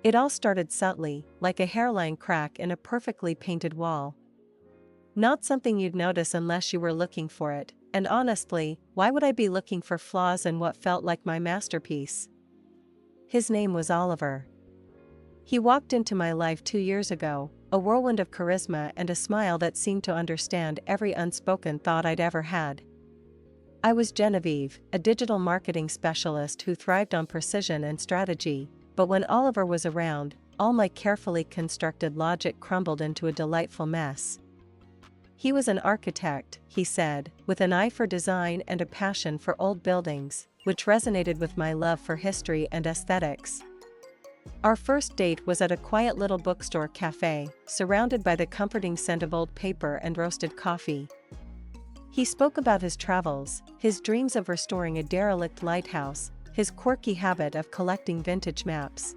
It all started subtly, like a hairline crack in a perfectly painted wall. Not something you'd notice unless you were looking for it, and honestly, why would I be looking for flaws in what felt like my masterpiece? His name was Oliver. He walked into my life 2 years ago, a whirlwind of charisma and a smile that seemed to understand every unspoken thought I'd ever had. I was Genevieve, a digital marketing specialist who thrived on precision and strategy, but when Oliver was around, all my carefully constructed logic crumbled into a delightful mess. He was an architect, he said, with an eye for design and a passion for old buildings, which resonated with my love for history and aesthetics. Our first date was at a quiet little bookstore café, surrounded by the comforting scent of old paper and roasted coffee. He spoke about his travels, his dreams of restoring a derelict lighthouse, his quirky habit of collecting vintage maps.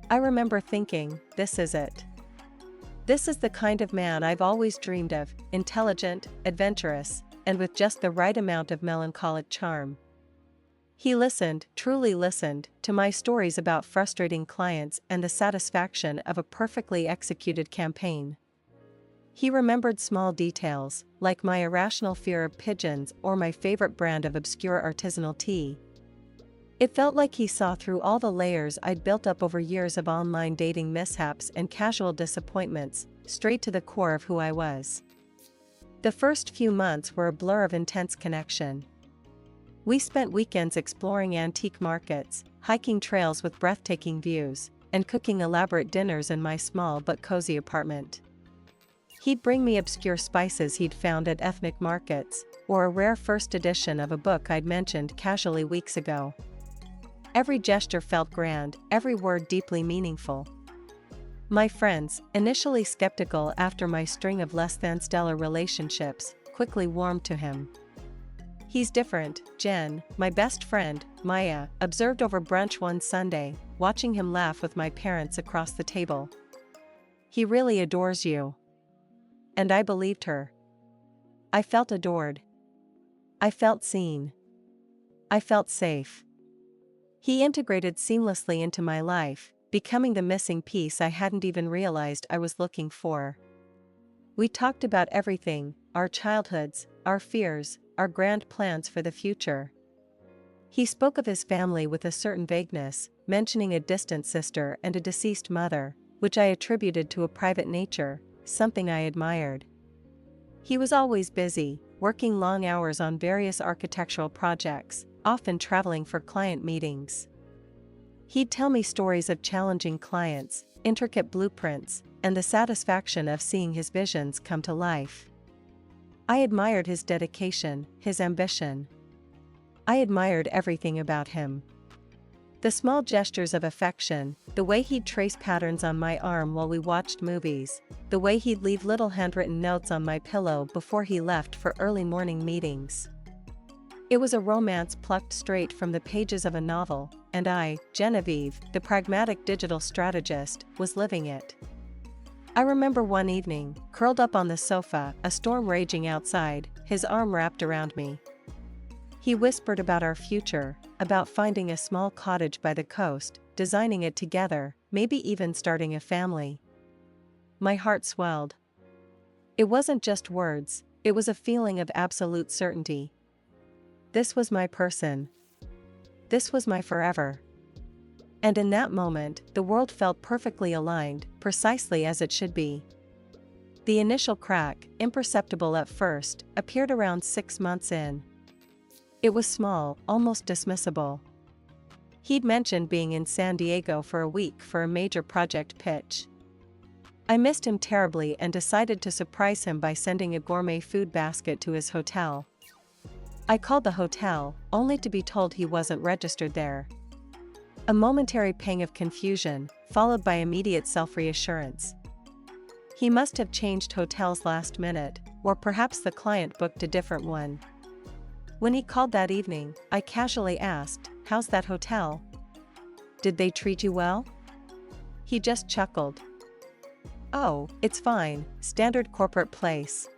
I remember thinking, this is it. This is the kind of man I've always dreamed of, intelligent, adventurous, and with just the right amount of melancholic charm. He listened, truly listened, to my stories about frustrating clients and the satisfaction of a perfectly executed campaign. He remembered small details, like my irrational fear of pigeons or my favorite brand of obscure artisanal tea. It felt like he saw through all the layers I'd built up over years of online dating mishaps and casual disappointments, straight to the core of who I was. The first few months were a blur of intense connection. We spent weekends exploring antique markets, hiking trails with breathtaking views, and cooking elaborate dinners in my small but cozy apartment. He'd bring me obscure spices he'd found at ethnic markets, or a rare first edition of a book I'd mentioned casually weeks ago. Every gesture felt grand, every word deeply meaningful. My friends, initially skeptical after my string of less-than-stellar relationships, quickly warmed to him. He's different, Jen, my best friend, Maya, observed over brunch one Sunday, watching him laugh with my parents across the table. He really adores you. And I believed her. I felt adored. I felt seen. I felt safe. He integrated seamlessly into my life, becoming the missing piece I hadn't even realized I was looking for. We talked about everything, our childhoods, our fears, our grand plans for the future. He spoke of his family with a certain vagueness, mentioning a distant sister and a deceased mother, which I attributed to a private nature, something I admired. He was always busy, working long hours on various architectural projects, often traveling for client meetings. He'd tell me stories of challenging clients, intricate blueprints, and the satisfaction of seeing his visions come to life. I admired his dedication, his ambition. I admired everything about him. The small gestures of affection, the way he'd trace patterns on my arm while we watched movies, the way he'd leave little handwritten notes on my pillow before he left for early morning meetings. It was a romance plucked straight from the pages of a novel, and I, Genevieve, the pragmatic digital strategist, was living it. I remember one evening, curled up on the sofa, a storm raging outside, his arm wrapped around me. He whispered about our future, about finding a small cottage by the coast, designing it together, maybe even starting a family. My heart swelled. It wasn't just words, it was a feeling of absolute certainty. This was my person. This was my forever. And in that moment, the world felt perfectly aligned, precisely as it should be. The initial crack, imperceptible at first, appeared around 6 months in. It was small, almost dismissible. He'd mentioned being in San Diego for a week for a major project pitch. I missed him terribly and decided to surprise him by sending a gourmet food basket to his hotel. I called the hotel, only to be told he wasn't registered there. A momentary pang of confusion, followed by immediate self-reassurance. He must have changed hotels last minute, or perhaps the client booked a different one. When he called that evening, I casually asked, "How's that hotel? Did they treat you well?" He just chuckled. "Oh, it's fine, standard corporate place.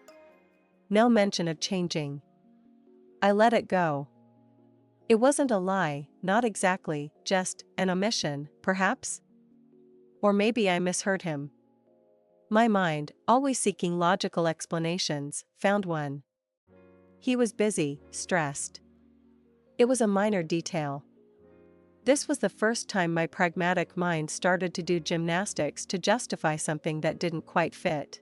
No mention of changing." I let it go. It wasn't a lie, not exactly, just an omission, perhaps? Or maybe I misheard him. My mind, always seeking logical explanations, found one. He was busy, stressed. It was a minor detail. This was the first time my pragmatic mind started to do gymnastics to justify something that didn't quite fit.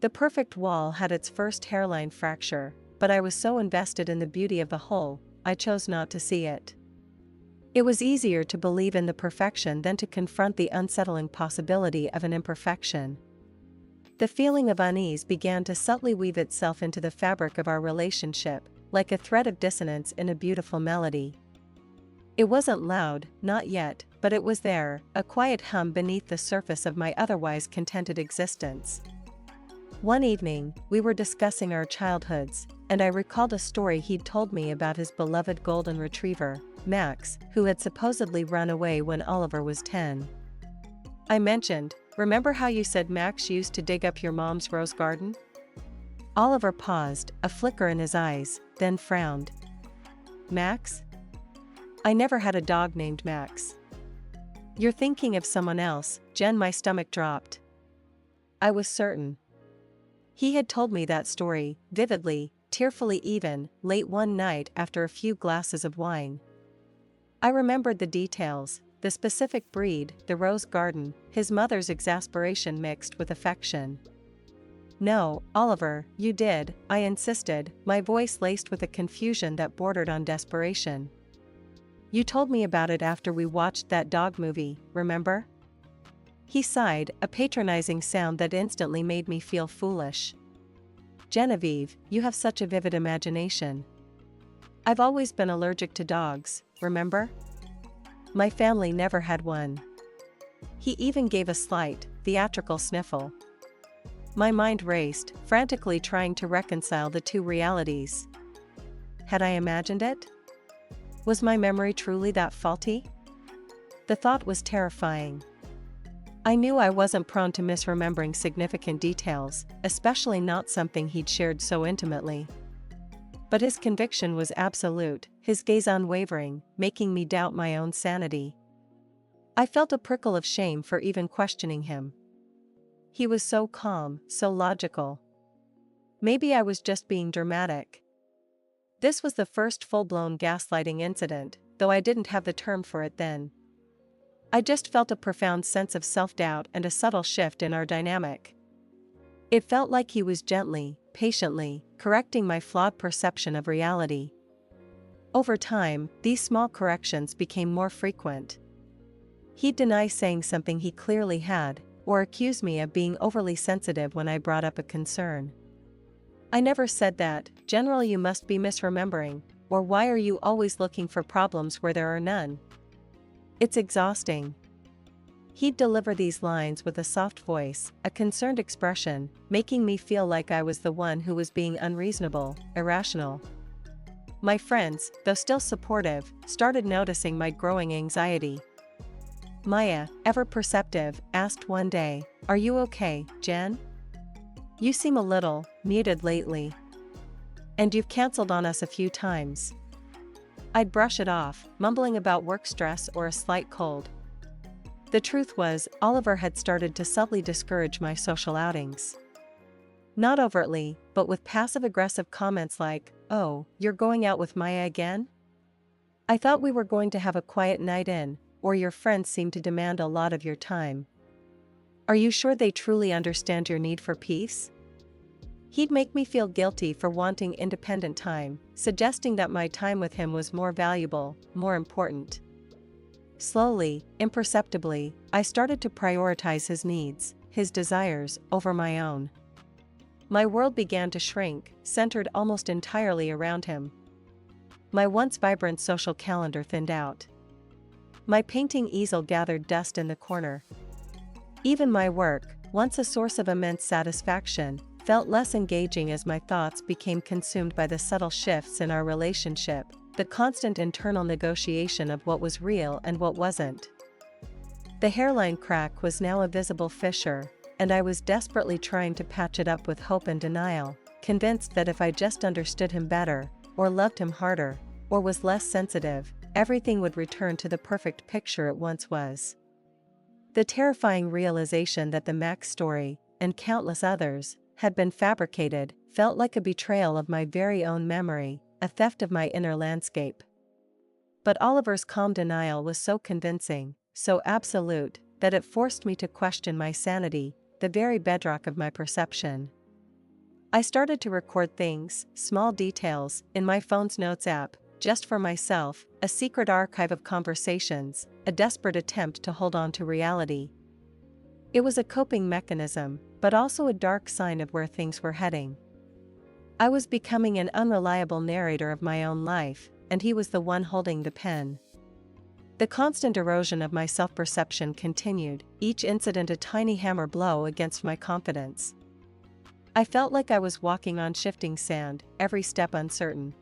The perfect wall had its first hairline fracture, but I was so invested in the beauty of the whole, I chose not to see it. It was easier to believe in the perfection than to confront the unsettling possibility of an imperfection. The feeling of unease began to subtly weave itself into the fabric of our relationship, like a thread of dissonance in a beautiful melody. It wasn't loud, not yet, but it was there, a quiet hum beneath the surface of my otherwise contented existence. One evening, we were discussing our childhoods, and I recalled a story he'd told me about his beloved golden retriever, Max, who had supposedly run away when Oliver was 10. I mentioned, "Remember how you said Max used to dig up your mom's rose garden?" Oliver paused, a flicker in his eyes, then frowned. "Max? I never had a dog named Max." "You're thinking of someone else, Jen." My stomach dropped. I was certain. He had told me that story, vividly, tearfully even, late one night after a few glasses of wine. I remembered the details, the specific breed, the rose garden, his mother's exasperation mixed with affection. "No, Oliver, you did," I insisted, my voice laced with a confusion that bordered on desperation. "You told me about it after we watched that dog movie, remember?" He sighed, a patronizing sound that instantly made me feel foolish. "Genevieve, you have such a vivid imagination. I've always been allergic to dogs, remember? My family never had one." He even gave a slight, theatrical sniffle. My mind raced, frantically trying to reconcile the two realities. Had I imagined it? Was my memory truly that faulty? The thought was terrifying. I knew I wasn't prone to misremembering significant details, especially not something he'd shared so intimately. But his conviction was absolute, his gaze unwavering, making me doubt my own sanity. I felt a prickle of shame for even questioning him. He was so calm, so logical. Maybe I was just being dramatic. This was the first full-blown gaslighting incident, though I didn't have the term for it then. I just felt a profound sense of self-doubt and a subtle shift in our dynamic. It felt like he was gently, patiently, correcting my flawed perception of reality. Over time, these small corrections became more frequent. He'd deny saying something he clearly had, or accuse me of being overly sensitive when I brought up a concern. "I never said that, General, you must be misremembering, or why are you always looking for problems where there are none? It's exhausting." He'd deliver these lines with a soft voice, a concerned expression, making me feel like I was the one who was being unreasonable, irrational. My friends, though still supportive, started noticing my growing anxiety. Maya, ever perceptive, asked one day, "Are you okay, Jen? You seem a little muted lately. And you've canceled on us a few times." I'd brush it off, mumbling about work stress or a slight cold. The truth was, Oliver had started to subtly discourage my social outings. Not overtly, but with passive-aggressive comments like, "Oh, you're going out with Maya again? I thought we were going to have a quiet night in, or your friends seem to demand a lot of your time. Are you sure they truly understand your need for peace?" He'd make me feel guilty for wanting independent time, suggesting that my time with him was more valuable, more important. Slowly, imperceptibly, I started to prioritize his needs, his desires, over my own. My world began to shrink, centered almost entirely around him. My once vibrant social calendar thinned out. My painting easel gathered dust in the corner. Even my work, once a source of immense satisfaction, felt less engaging as my thoughts became consumed by the subtle shifts in our relationship, the constant internal negotiation of what was real and what wasn't. The hairline crack was now a visible fissure, and I was desperately trying to patch it up with hope and denial, convinced that if I just understood him better, or loved him harder, or was less sensitive, everything would return to the perfect picture it once was. The terrifying realization that the Max story, and countless others, had been fabricated, felt like a betrayal of my very own memory, a theft of my inner landscape. But Oliver's calm denial was so convincing, so absolute, that it forced me to question my sanity, the very bedrock of my perception. I started to record things, small details, in my phone's notes app, just for myself, a secret archive of conversations, a desperate attempt to hold on to reality. It was a coping mechanism, but also a dark sign of where things were heading. I was becoming an unreliable narrator of my own life, and he was the one holding the pen. The constant erosion of my self-perception continued, each incident a tiny hammer blow against my confidence. I felt like I was walking on shifting sand, every step uncertain.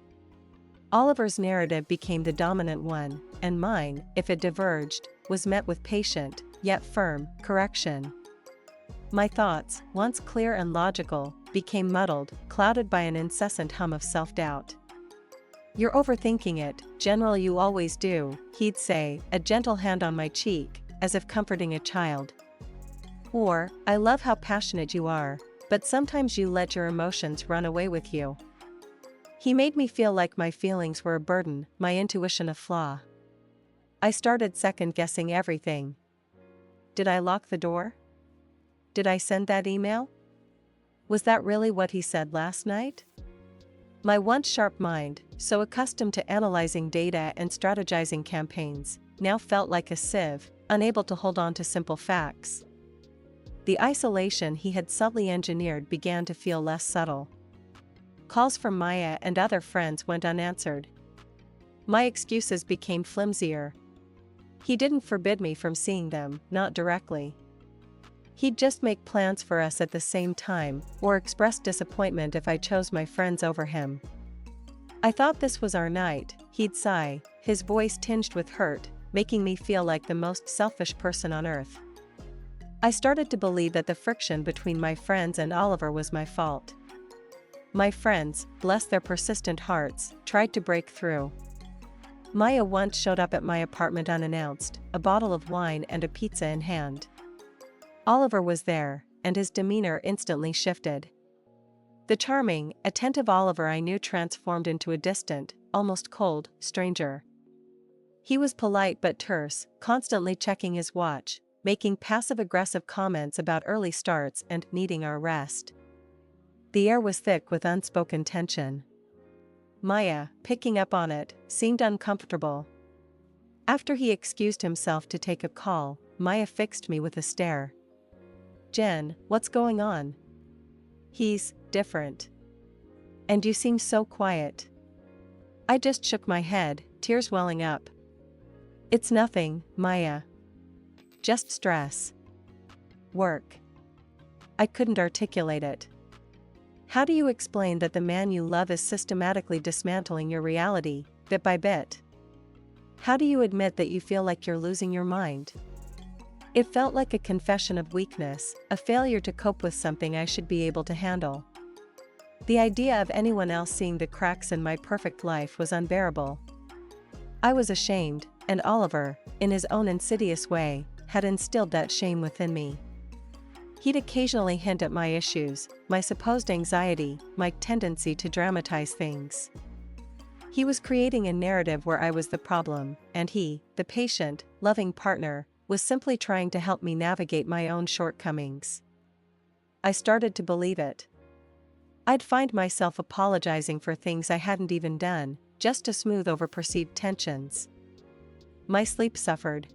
Oliver's narrative became the dominant one, and mine, if it diverged, was met with patient, yet firm, correction. My thoughts, once clear and logical, became muddled, clouded by an incessant hum of self-doubt. "You're overthinking it, General, you always do," he'd say, a gentle hand on my cheek, as if comforting a child. Or, "I love how passionate you are, but sometimes you let your emotions run away with you." He made me feel like my feelings were a burden, my intuition a flaw. I started second-guessing everything. Did I lock the door? Did I send that email? Was that really what he said last night? My once sharp mind, so accustomed to analyzing data and strategizing campaigns, now felt like a sieve, unable to hold on to simple facts. The isolation he had subtly engineered began to feel less subtle. Calls from Maya and other friends went unanswered. My excuses became flimsier. He didn't forbid me from seeing them, not directly. He'd just make plans for us at the same time, or express disappointment if I chose my friends over him. "I thought this was our night," he'd sigh, his voice tinged with hurt, making me feel like the most selfish person on earth. I started to believe that the friction between my friends and Oliver was my fault. My friends, bless their persistent hearts, tried to break through. Maya once showed up at my apartment unannounced, a bottle of wine and a pizza in hand. Oliver was there, and his demeanor instantly shifted. The charming, attentive Oliver I knew transformed into a distant, almost cold, stranger. He was polite but terse, constantly checking his watch, making passive-aggressive comments about early starts and needing our rest. The air was thick with unspoken tension. Maya, picking up on it, seemed uncomfortable. After he excused himself to take a call, Maya fixed me with a stare. "Jen, what's going on?" "He's different. And you seem so quiet." I just shook my head, tears welling up. "It's nothing, Maya. Just stress. Work." I couldn't articulate it. "How do you explain that the man you love is systematically dismantling your reality, bit by bit? How do you admit that you feel like you're losing your mind?" It felt like a confession of weakness, a failure to cope with something I should be able to handle. The idea of anyone else seeing the cracks in my perfect life was unbearable. I was ashamed, and Oliver, in his own insidious way, had instilled that shame within me. He'd occasionally hint at my issues, my supposed anxiety, my tendency to dramatize things. He was creating a narrative where I was the problem, and he, the patient, loving partner, was simply trying to help me navigate my own shortcomings. I started to believe it. I'd find myself apologizing for things I hadn't even done, just to smooth over perceived tensions. My sleep suffered.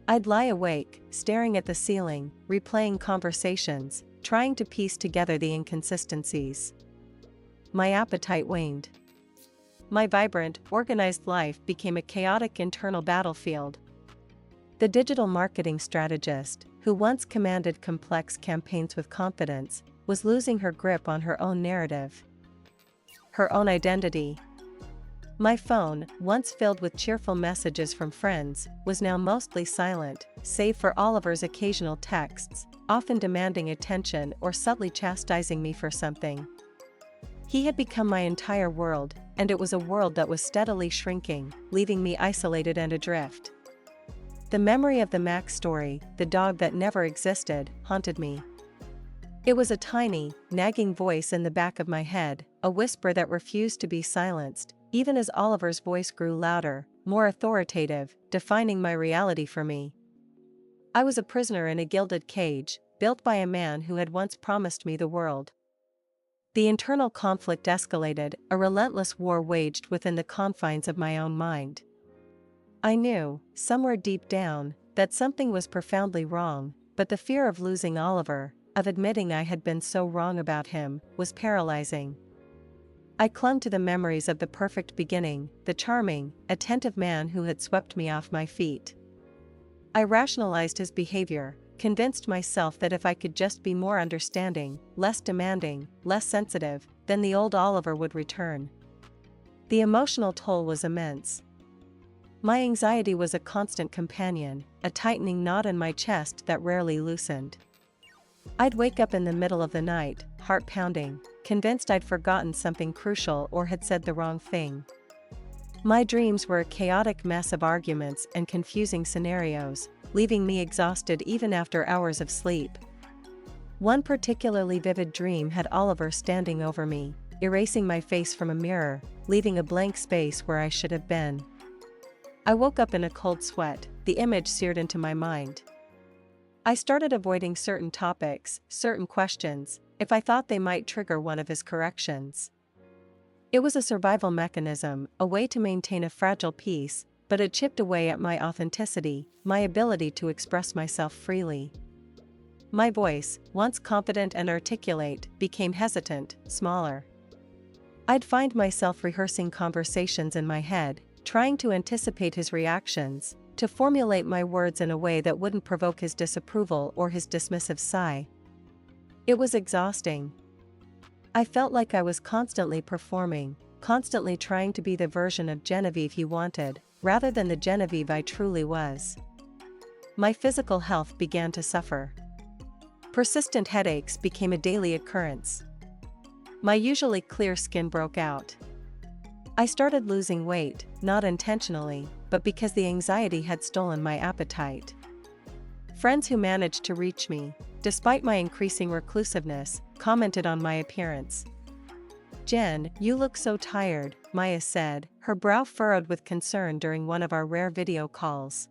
I'd lie awake, staring at the ceiling, replaying conversations, trying to piece together the inconsistencies. My appetite waned. My vibrant, organized life became a chaotic internal battlefield. The digital marketing strategist, who once commanded complex campaigns with confidence, was losing her grip on her own narrative. Her own identity. My phone, once filled with cheerful messages from friends, was now mostly silent, save for Oliver's occasional texts, often demanding attention or subtly chastising me for something. He had become my entire world, and it was a world that was steadily shrinking, leaving me isolated and adrift. The memory of the Max story, the dog that never existed, haunted me. It was a tiny, nagging voice in the back of my head, a whisper that refused to be silenced, even as Oliver's voice grew louder, more authoritative, defining my reality for me. I was a prisoner in a gilded cage, built by a man who had once promised me the world. The internal conflict escalated, a relentless war waged within the confines of my own mind. I knew, somewhere deep down, that something was profoundly wrong, but the fear of losing Oliver, of admitting I had been so wrong about him, was paralyzing. I clung to the memories of the perfect beginning, the charming, attentive man who had swept me off my feet. I rationalized his behavior, convinced myself that if I could just be more understanding, less demanding, less sensitive, then the old Oliver would return. The emotional toll was immense. My anxiety was a constant companion, a tightening knot in my chest that rarely loosened. I'd wake up in the middle of the night, heart pounding, convinced I'd forgotten something crucial or had said the wrong thing. My dreams were a chaotic mess of arguments and confusing scenarios, leaving me exhausted even after hours of sleep. One particularly vivid dream had Oliver standing over me, erasing my face from a mirror, leaving a blank space where I should have been. I woke up in a cold sweat, the image seared into my mind. I started avoiding certain topics, certain questions, if I thought they might trigger one of his corrections. It was a survival mechanism, a way to maintain a fragile peace, but it chipped away at my authenticity, my ability to express myself freely. My voice, once confident and articulate, became hesitant, smaller. I'd find myself rehearsing conversations in my head, trying to anticipate his reactions, to formulate my words in a way that wouldn't provoke his disapproval or his dismissive sigh. It was exhausting. I felt like I was constantly performing, constantly trying to be the version of Genevieve he wanted, rather than the Genevieve I truly was. My physical health began to suffer. Persistent headaches became a daily occurrence. My usually clear skin broke out. I started losing weight, not intentionally, but because the anxiety had stolen my appetite. Friends who managed to reach me, despite my increasing reclusiveness, commented on my appearance. "Jen, you look so tired," Maya said, her brow furrowed with concern during one of our rare video calls.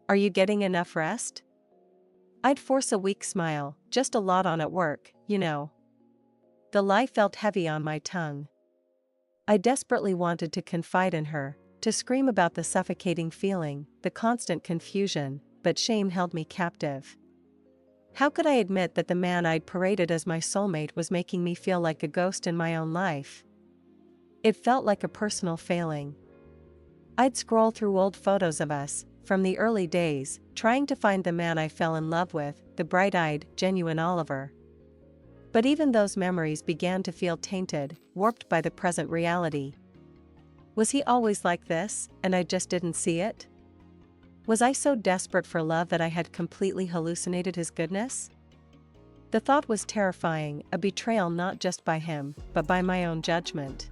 "Are you getting enough rest?" I'd force a weak smile, "Just a lot on at work, you know." The lie felt heavy on my tongue. I desperately wanted to confide in her, to scream about the suffocating feeling, the constant confusion, but shame held me captive. How could I admit that the man I'd paraded as my soulmate was making me feel like a ghost in my own life? It felt like a personal failing. I'd scroll through old photos of us, from the early days, trying to find the man I fell in love with, the bright-eyed, genuine Oliver. But even those memories began to feel tainted, warped by the present reality. Was he always like this, and I just didn't see it? Was I so desperate for love that I had completely hallucinated his goodness? The thought was terrifying, a betrayal not just by him, but by my own judgment.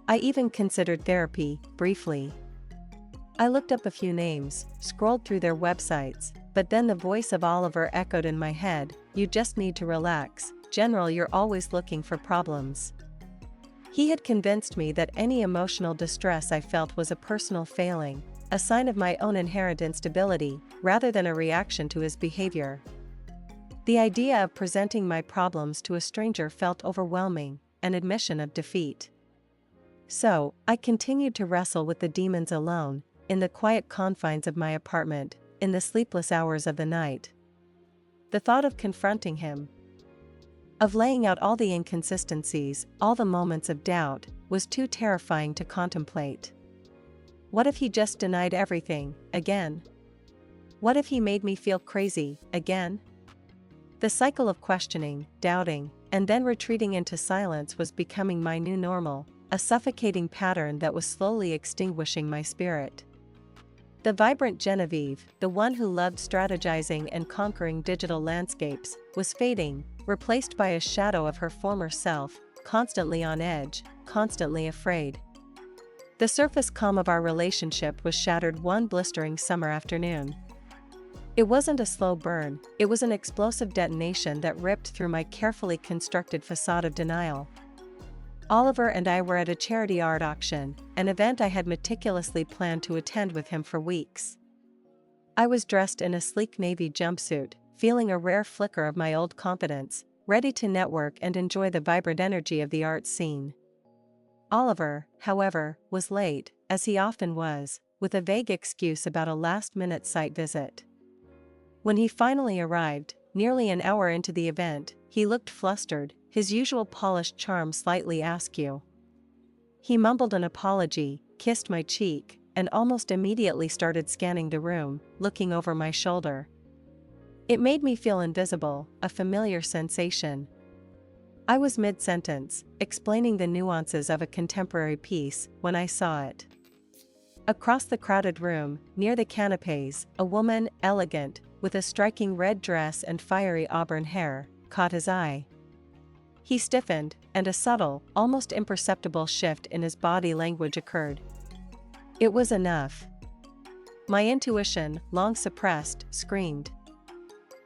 I even considered therapy, briefly. I looked up a few names, scrolled through their websites, but then the voice of Oliver echoed in my head, "You just need to relax, General, you're always looking for problems." He had convinced me that any emotional distress I felt was a personal failing, a sign of my own inherent instability, rather than a reaction to his behavior. The idea of presenting my problems to a stranger felt overwhelming, an admission of defeat. So, I continued to wrestle with the demons alone, in the quiet confines of my apartment, in the sleepless hours of the night. The thought of confronting him, of laying out all the inconsistencies, all the moments of doubt, was too terrifying to contemplate. What if he just denied everything, again? What if he made me feel crazy, again? The cycle of questioning, doubting, and then retreating into silence was becoming my new normal, a suffocating pattern that was slowly extinguishing my spirit. The vibrant Genevieve, the one who loved strategizing and conquering digital landscapes, was fading, replaced by a shadow of her former self, constantly on edge, constantly afraid. The surface calm of our relationship was shattered one blistering summer afternoon. It wasn't a slow burn, it was an explosive detonation that ripped through my carefully constructed facade of denial. Oliver and I were at a charity art auction, an event I had meticulously planned to attend with him for weeks. I was dressed in a sleek navy jumpsuit, feeling a rare flicker of my old confidence, ready to network and enjoy the vibrant energy of the art scene. Oliver, however, was late, as he often was, with a vague excuse about a last-minute site visit. When he finally arrived, nearly an hour into the event, he looked flustered, his usual polished charm slightly askew. He mumbled an apology, kissed my cheek, and almost immediately started scanning the room, looking over my shoulder. It made me feel invisible, a familiar sensation. I was mid-sentence, explaining the nuances of a contemporary piece, when I saw it. Across the crowded room, near the canapes, a woman, elegant, with a striking red dress and fiery auburn hair, caught his eye. He stiffened, and a subtle, almost imperceptible shift in his body language occurred. It was enough. My intuition, long suppressed, screamed.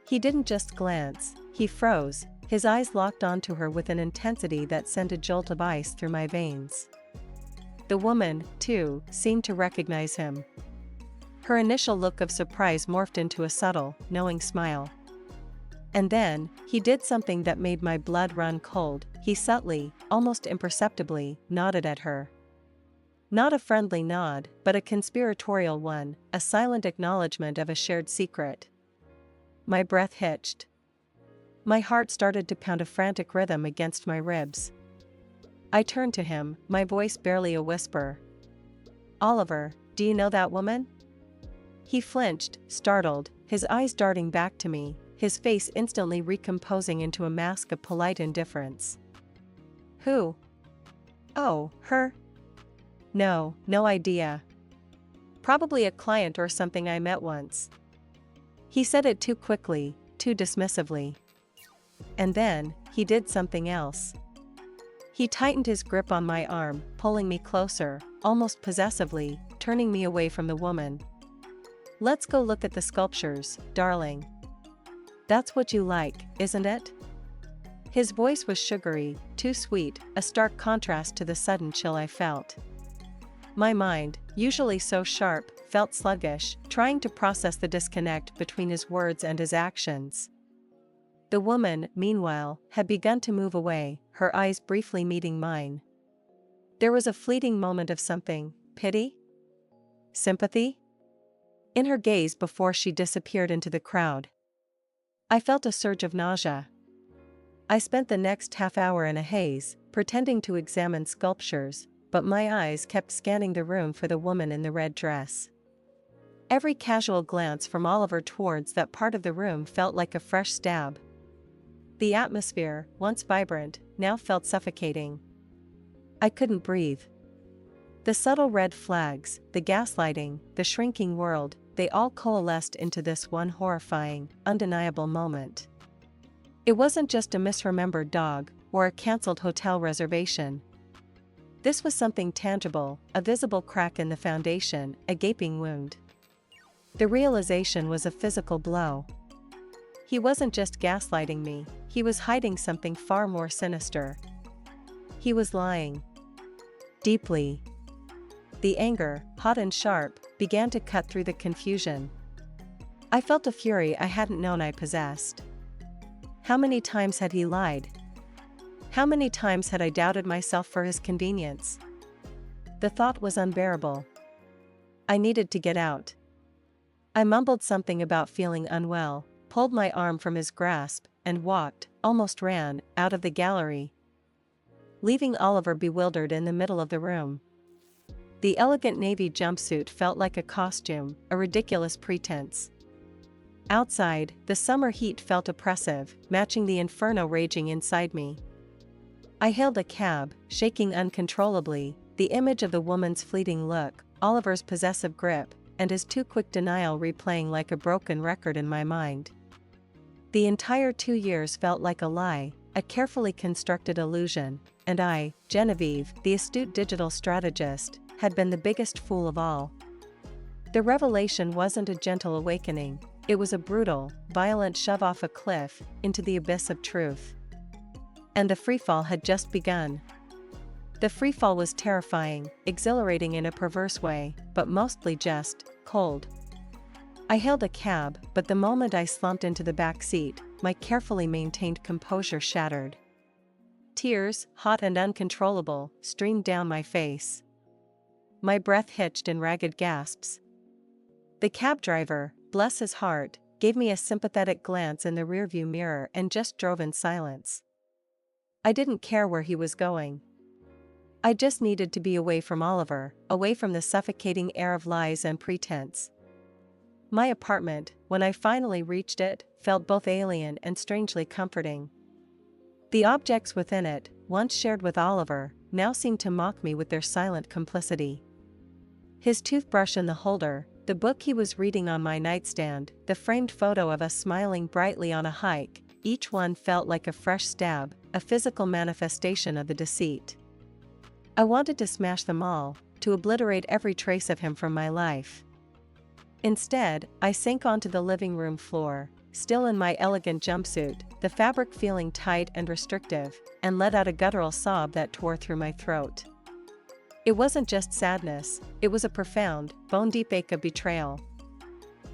He didn't just glance, he froze, his eyes locked onto her with an intensity that sent a jolt of ice through my veins. The woman, too, seemed to recognize him. Her initial look of surprise morphed into a subtle, knowing smile. And then, he did something that made my blood run cold. He subtly, almost imperceptibly, nodded at her. Not a friendly nod, but a conspiratorial one, a silent acknowledgement of a shared secret. My breath hitched. My heart started to pound a frantic rhythm against my ribs. I turned to him, my voice barely a whisper. "Oliver, do you know that woman?" He flinched, startled, his eyes darting back to me, his face instantly recomposing into a mask of polite indifference. "Who?" "Oh, her? No idea. Probably a client or something I met once." He said it too quickly, too dismissively. And then, he did something else. He tightened his grip on my arm, pulling me closer, almost possessively, turning me away from the woman. "Let's go look at the sculptures, darling. That's what you like, isn't it?" His voice was sugary, too sweet, a stark contrast to the sudden chill I felt. My mind, usually so sharp, felt sluggish, trying to process the disconnect between his words and his actions. The woman, meanwhile, had begun to move away, her eyes briefly meeting mine. There was a fleeting moment of something, pity? Sympathy? In her gaze before she disappeared into the crowd. I felt a surge of nausea. I spent the next half hour in a haze, pretending to examine sculptures, but my eyes kept scanning the room for the woman in the red dress. Every casual glance from Oliver towards that part of the room felt like a fresh stab. The atmosphere, once vibrant, now felt suffocating. I couldn't breathe. The subtle red flags, the gaslighting, the shrinking world, they all coalesced into this one horrifying, undeniable moment. It wasn't just a misremembered dog, or a cancelled hotel reservation. This was something tangible, a visible crack in the foundation, a gaping wound. The realization was a physical blow. He wasn't just gaslighting me, he was hiding something far more sinister. He was lying. Deeply. The anger, hot and sharp, began to cut through the confusion. I felt a fury I hadn't known I possessed. How many times had he lied? How many times had I doubted myself for his convenience? The thought was unbearable. I needed to get out. I mumbled something about feeling unwell, pulled my arm from his grasp, and walked, almost ran, out of the gallery, leaving Oliver bewildered in the middle of the room. The elegant navy jumpsuit felt like a costume, a ridiculous pretense. Outside, the summer heat felt oppressive, matching the inferno raging inside me. I hailed a cab, shaking uncontrollably, the image of the woman's fleeting look, Oliver's possessive grip, and his too quick denial replaying like a broken record in my mind. The entire 2 years felt like a lie, a carefully constructed illusion, and I, Genevieve, the astute digital strategist, had been the biggest fool of all. The revelation wasn't a gentle awakening, it was a brutal, violent shove off a cliff into the abyss of truth. And the freefall had just begun. The freefall was terrifying, exhilarating in a perverse way, but mostly just cold. I hailed a cab, but the moment I slumped into the back seat, my carefully maintained composure shattered. Tears, hot and uncontrollable, streamed down my face. My breath hitched in ragged gasps. The cab driver, bless his heart, gave me a sympathetic glance in the rearview mirror and just drove in silence. I didn't care where he was going. I just needed to be away from Oliver, away from the suffocating air of lies and pretense. My apartment, when I finally reached it, felt both alien and strangely comforting. The objects within it, once shared with Oliver, now seemed to mock me with their silent complicity. His toothbrush in the holder, the book he was reading on my nightstand, the framed photo of us smiling brightly on a hike, each one felt like a fresh stab, a physical manifestation of the deceit. I wanted to smash them all, to obliterate every trace of him from my life. Instead, I sank onto the living room floor, still in my elegant jumpsuit, the fabric feeling tight and restrictive, and let out a guttural sob that tore through my throat. It wasn't just sadness, it was a profound, bone-deep ache of betrayal.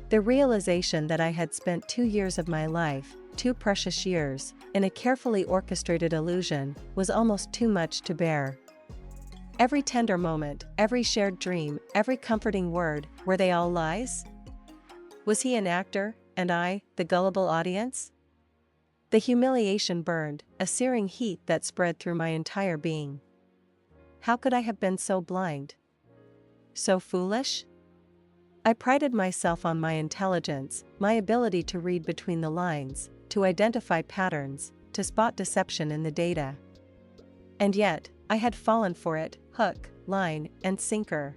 The realization that I had spent 2 years of my life, 2 precious years, in a carefully orchestrated illusion, was almost too much to bear. Every tender moment, every shared dream, every comforting word, were they all lies? Was he an actor, and I, the gullible audience? The humiliation burned, a searing heat that spread through my entire being. How could I have been so blind? So foolish? I prided myself on my intelligence, my ability to read between the lines, to identify patterns, to spot deception in the data. And yet, I had fallen for it, hook, line, and sinker.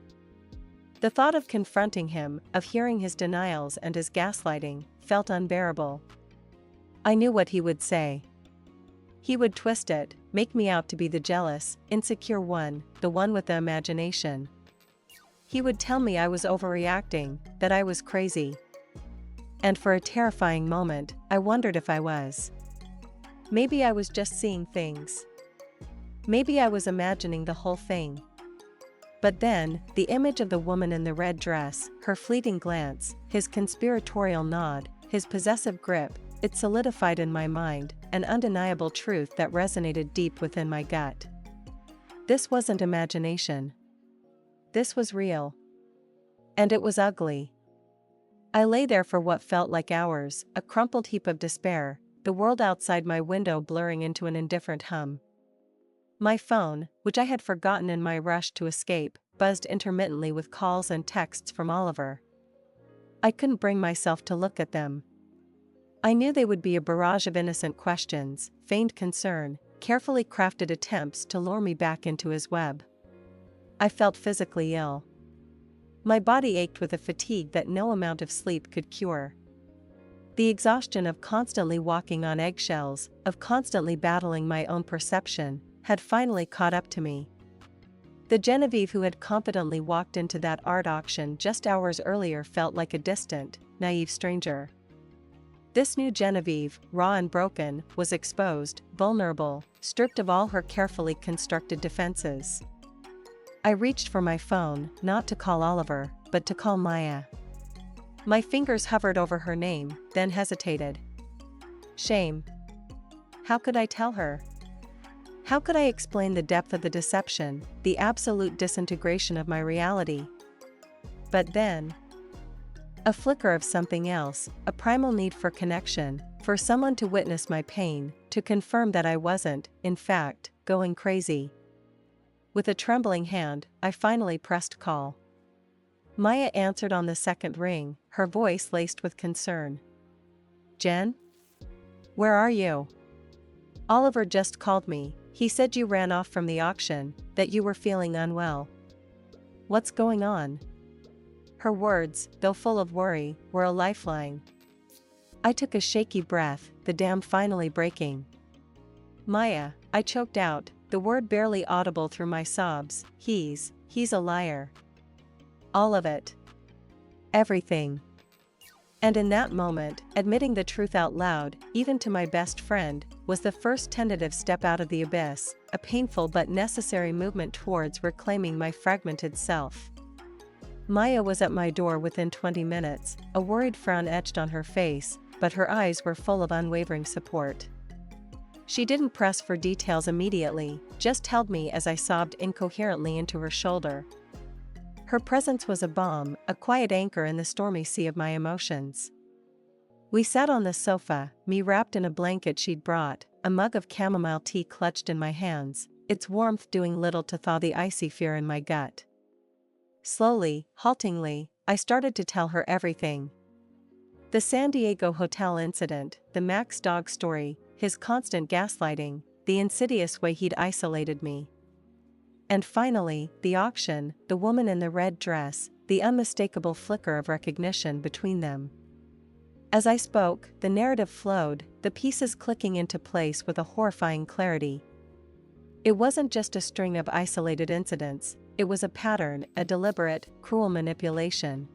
The thought of confronting him, of hearing his denials and his gaslighting, felt unbearable. I knew what he would say. He would twist it, make me out to be the jealous, insecure one, the one with the imagination. He would tell me I was overreacting, that I was crazy. And for a terrifying moment, I wondered if I was. Maybe I was just seeing things. Maybe I was imagining the whole thing. But then, the image of the woman in the red dress, her fleeting glance, his conspiratorial nod, his possessive grip, it solidified in my mind, an undeniable truth that resonated deep within my gut. This wasn't imagination. This was real. And it was ugly. I lay there for what felt like hours, a crumpled heap of despair, the world outside my window blurring into an indifferent hum. My phone, which I had forgotten in my rush to escape, buzzed intermittently with calls and texts from Oliver. I couldn't bring myself to look at them. I knew they would be a barrage of innocent questions, feigned concern, carefully crafted attempts to lure me back into his web. I felt physically ill. My body ached with a fatigue that no amount of sleep could cure. The exhaustion of constantly walking on eggshells, of constantly battling my own perception, had finally caught up to me. The Genevieve who had confidently walked into that art auction just hours earlier felt like a distant, naive stranger. This new Genevieve, raw and broken, was exposed, vulnerable, stripped of all her carefully constructed defenses. I reached for my phone, not to call Oliver, but to call Maya. My fingers hovered over her name, then hesitated. Shame. How could I tell her? How could I explain the depth of the deception, the absolute disintegration of my reality? But then, a flicker of something else, a primal need for connection, for someone to witness my pain, to confirm that I wasn't, in fact, going crazy. With a trembling hand, I finally pressed call. Maya answered on the second ring, her voice laced with concern. Jen? Where are you? Oliver just called me. He said you ran off from the auction, that you were feeling unwell. What's going on? Her words, though full of worry, were a lifeline. I took a shaky breath, the dam finally breaking. Maya, I choked out, the word barely audible through my sobs, he's a liar. All of it. Everything. And in that moment, admitting the truth out loud, even to my best friend, was the first tentative step out of the abyss, a painful but necessary movement towards reclaiming my fragmented self. Maya was at my door within 20 minutes, a worried frown etched on her face, but her eyes were full of unwavering support. She didn't press for details immediately, just held me as I sobbed incoherently into her shoulder. Her presence was a balm, a quiet anchor in the stormy sea of my emotions. We sat on the sofa, me wrapped in a blanket she'd brought, a mug of chamomile tea clutched in my hands, its warmth doing little to thaw the icy fear in my gut. Slowly, haltingly, I started to tell her everything. The San Diego hotel incident, the Max dog story, his constant gaslighting, the insidious way he'd isolated me. And finally, the auction, the woman in the red dress, the unmistakable flicker of recognition between them. As I spoke, the narrative flowed, the pieces clicking into place with a horrifying clarity. It wasn't just a string of isolated incidents, it was a pattern, a deliberate, cruel manipulation.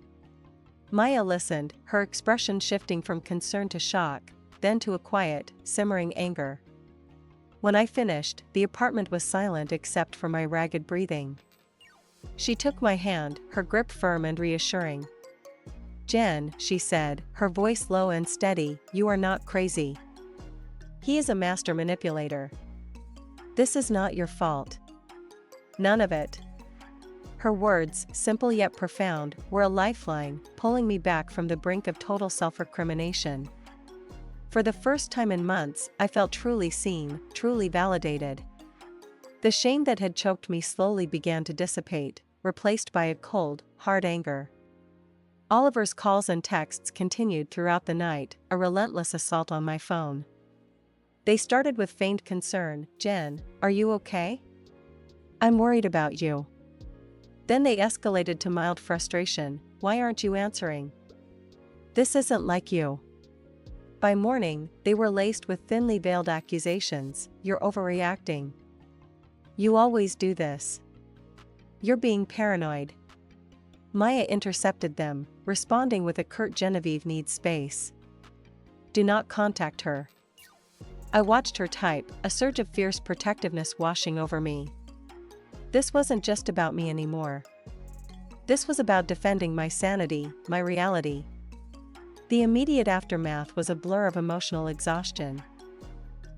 Maya listened, her expression shifting from concern to shock, then to a quiet, simmering anger. When I finished, the apartment was silent except for my ragged breathing. She took my hand, her grip firm and reassuring. "Jen," she said, her voice low and steady, "you are not crazy. He is a master manipulator. This is not your fault. None of it." Her words, simple yet profound, were a lifeline, pulling me back from the brink of total self-recrimination. For the first time in months, I felt truly seen, truly validated. The shame that had choked me slowly began to dissipate, replaced by a cold, hard anger. Oliver's calls and texts continued throughout the night, a relentless assault on my phone. They started with feigned concern, "Jen, are you okay? I'm worried about you." Then they escalated to mild frustration, "Why aren't you answering? This isn't like you." By morning, they were laced with thinly veiled accusations, "You're overreacting. You always do this. You're being paranoid." Maya intercepted them, responding with a curt "Genevieve needs space. Do not contact her." I watched her type, a surge of fierce protectiveness washing over me. This wasn't just about me anymore. This was about defending my sanity, my reality. The immediate aftermath was a blur of emotional exhaustion.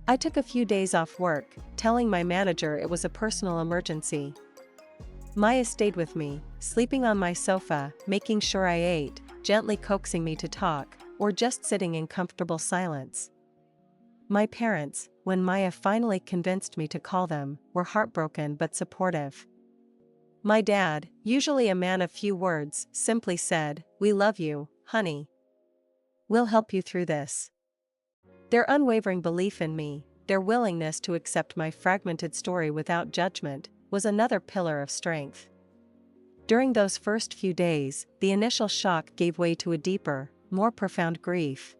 I took a few days off work, telling my manager it was a personal emergency. Maya stayed with me, sleeping on my sofa, making sure I ate, gently coaxing me to talk, or just sitting in comfortable silence. My parents, when Maya finally convinced me to call them, were heartbroken but supportive. My dad, usually a man of few words, simply said, "We love you, honey. We'll help you through this." Their unwavering belief in me, their willingness to accept my fragmented story without judgment, was another pillar of strength. During those first few days, the initial shock gave way to a deeper, more profound grief.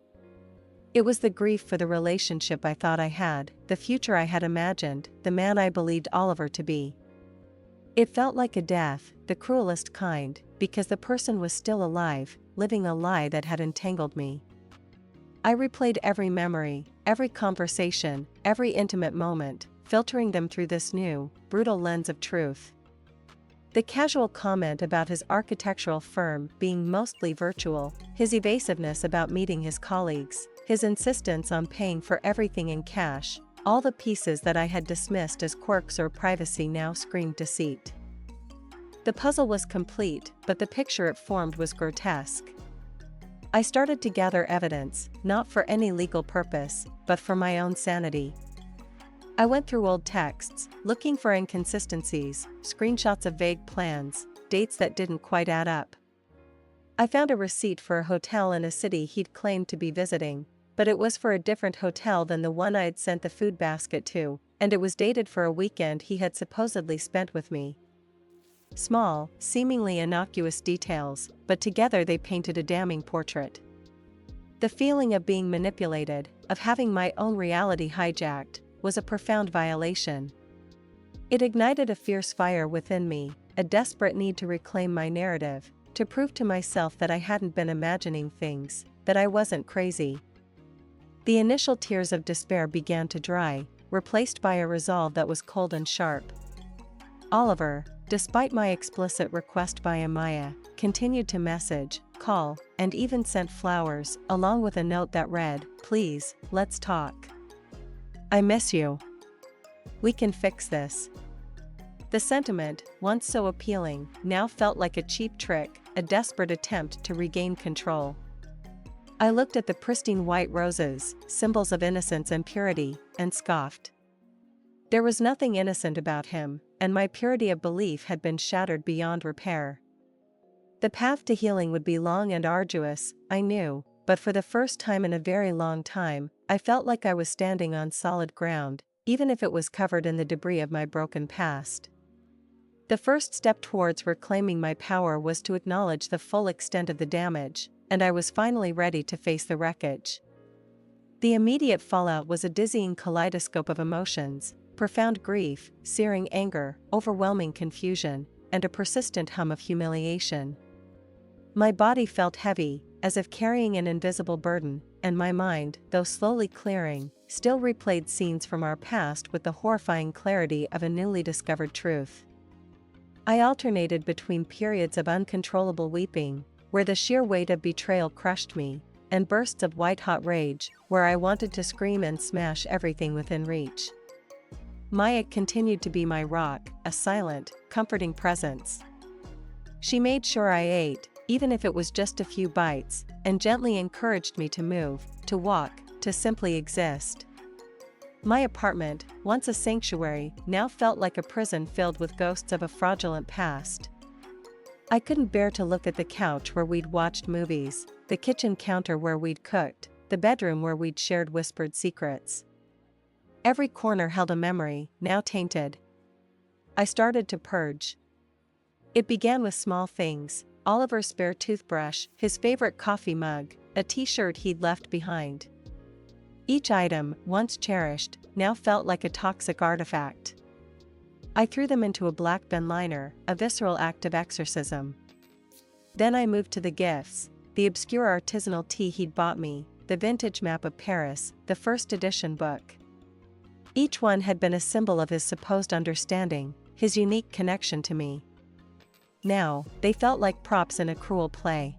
It was the grief for the relationship I thought I had, the future I had imagined, the man I believed Oliver to be. It felt like a death, the cruelest kind, because the person was still alive, living a lie that had entangled me. I replayed every memory, every conversation, every intimate moment, filtering them through this new, brutal lens of truth. The casual comment about his architectural firm being mostly virtual, his evasiveness about meeting his colleagues, his insistence on paying for everything in cash, all the pieces that I had dismissed as quirks or privacy now screamed deceit. The puzzle was complete, but the picture it formed was grotesque. I started to gather evidence, not for any legal purpose, but for my own sanity. I went through old texts, looking for inconsistencies, screenshots of vague plans, dates that didn't quite add up. I found a receipt for a hotel in a city he'd claimed to be visiting, but it was for a different hotel than the one I'd sent the food basket to, and it was dated for a weekend he had supposedly spent with me. Small, seemingly innocuous details, but together they painted a damning portrait. The feeling of being manipulated, of having my own reality hijacked, was a profound violation. It ignited a fierce fire within me, a desperate need to reclaim my narrative, to prove to myself that I hadn't been imagining things, that I wasn't crazy. The initial tears of despair began to dry, replaced by a resolve that was cold and sharp. Oliver, despite my explicit request via Maya, continued to message, call, and even sent flowers, along with a note that read, "Please, let's talk. I miss you. We can fix this." The sentiment, once so appealing, now felt like a cheap trick, a desperate attempt to regain control. I looked at the pristine white roses, symbols of innocence and purity, and scoffed. There was nothing innocent about him, and my purity of belief had been shattered beyond repair. The path to healing would be long and arduous, I knew, but for the first time in a very long time, I felt like I was standing on solid ground, even if it was covered in the debris of my broken past. The first step towards reclaiming my power was to acknowledge the full extent of the damage, and I was finally ready to face the wreckage. The immediate fallout was a dizzying kaleidoscope of emotions: profound grief, searing anger, overwhelming confusion, and a persistent hum of humiliation. My body felt heavy, as if carrying an invisible burden, and my mind, though slowly clearing, still replayed scenes from our past with the horrifying clarity of a newly discovered truth. I alternated between periods of uncontrollable weeping, where the sheer weight of betrayal crushed me, and bursts of white-hot rage, where I wanted to scream and smash everything within reach. Maya continued to be my rock, a silent, comforting presence. She made sure I ate, even if it was just a few bites, and gently encouraged me to move, to walk, to simply exist. My apartment, once a sanctuary, now felt like a prison filled with ghosts of a fraudulent past. I couldn't bear to look at the couch where we'd watched movies, the kitchen counter where we'd cooked, the bedroom where we'd shared whispered secrets. Every corner held a memory, now tainted. I started to purge. It began with small things: Oliver's spare toothbrush, his favorite coffee mug, a t-shirt he'd left behind. Each item, once cherished, now felt like a toxic artifact. I threw them into a black bin liner, a visceral act of exorcism. Then I moved to the gifts: the obscure artisanal tea he'd bought me, the vintage map of Paris, the first edition book. Each one had been a symbol of his supposed understanding, his unique connection to me. Now, they felt like props in a cruel play.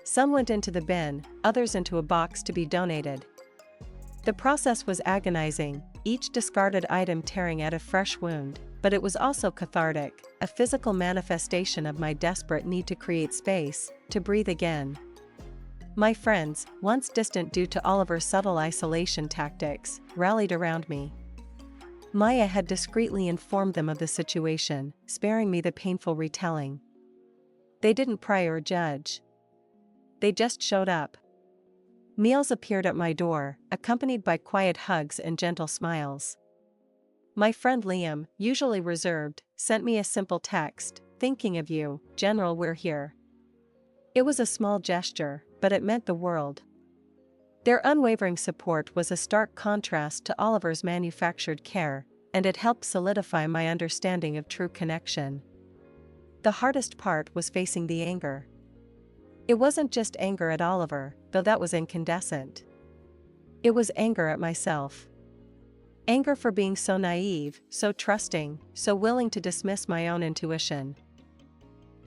Some went into the bin, others into a box to be donated. The process was agonizing, each discarded item tearing at a fresh wound, but it was also cathartic, a physical manifestation of my desperate need to create space, to breathe again. My friends, once distant due to Oliver's subtle isolation tactics, rallied around me. Maya had discreetly informed them of the situation, sparing me the painful retelling. They didn't pry or judge. They just showed up. Meals appeared at my door, accompanied by quiet hugs and gentle smiles. My friend Liam, usually reserved, sent me a simple text: "Thinking of you, General, we're here." It was a small gesture, but it meant the world. Their unwavering support was a stark contrast to Oliver's manufactured care, and it helped solidify my understanding of true connection. The hardest part was facing the anger. It wasn't just anger at Oliver, though that was incandescent. It was anger at myself. Anger for being so naive, so trusting, so willing to dismiss my own intuition.